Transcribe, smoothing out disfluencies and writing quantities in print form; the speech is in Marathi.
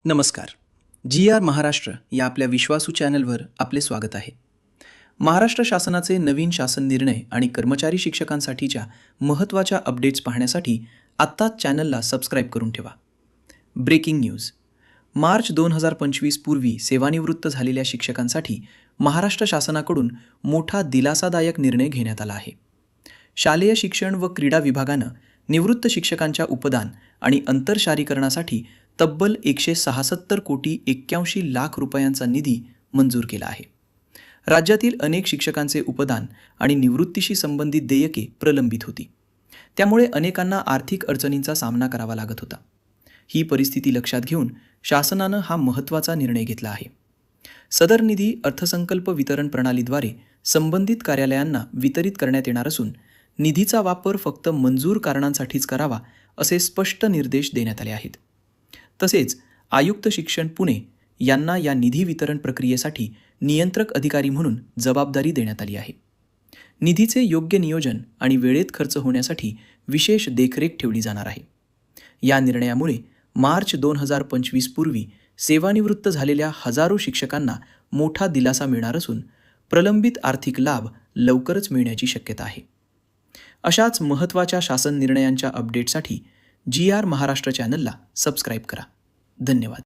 नमस्कार. जी.आर. महाराष्ट्र या आपल्या विश्वासू चॅनलवर आपले स्वागत आहे. महाराष्ट्र शासनाचे नवीन शासन निर्णय आणि कर्मचारी शिक्षकांसाठीच्या महत्त्वाच्या अपडेट्स पाहण्यासाठी आत्ताच चॅनलला सबस्क्राईब करून ठेवा. Breaking news. मार्च 2025 पूर्वी सेवानिवृत्त झालेल्या शिक्षकांसाठी महाराष्ट्र शासनाकडून मोठा दिलासादायक निर्णय घेण्यात आला आहे. शालेय शिक्षण व क्रीडा विभागानं निवृत्त शिक्षकांच्या उपदान आणि अंतरशारीकरणासाठी तब्बल 176 कोटी 81 लाख रुपयांचा निधी मंजूर केला आहे. राज्यातील अनेक शिक्षकांचे उपदान आणि निवृत्तीशी संबंधित देयके प्रलंबित होती. त्यामुळे अनेकांना आर्थिक अडचणींचा सामना करावा लागत होता. ही परिस्थिती लक्षात घेऊन शासनानं हा महत्त्वाचा निर्णय घेतला आहे. सदर निधी अर्थसंकल्प वितरण प्रणालीद्वारे संबंधित कार्यालयांना वितरित करण्यात येणार असून निधीचा वापर फक्त मंजूर कारणांसाठीच करावा असे स्पष्ट निर्देश देण्यात आले आहेत. तसेच आयुक्त शिक्षण पुणे यांना या निधी वितरण प्रक्रियेसाठी नियंत्रक अधिकारी म्हणून जबाबदारी देण्यात आली आहे. निधीचे योग्य नियोजन आणि वेळेत खर्च होण्यासाठी विशेष देखरेख ठेवली जाणार आहे. या निर्णयामुळे मार्च 2025 पूर्वी सेवानिवृत्त झालेल्या हजारो शिक्षकांना मोठा दिलासा मिळणार असून प्रलंबित आर्थिक लाभ लवकरच मिळण्याची शक्यता आहे. अशाच महत्त्वाच्या शासन निर्णयांच्या अपडेटसाठी जी.आर. महाराष्ट्र चॅनलला सबस्क्राईब करा. धन्यवाद.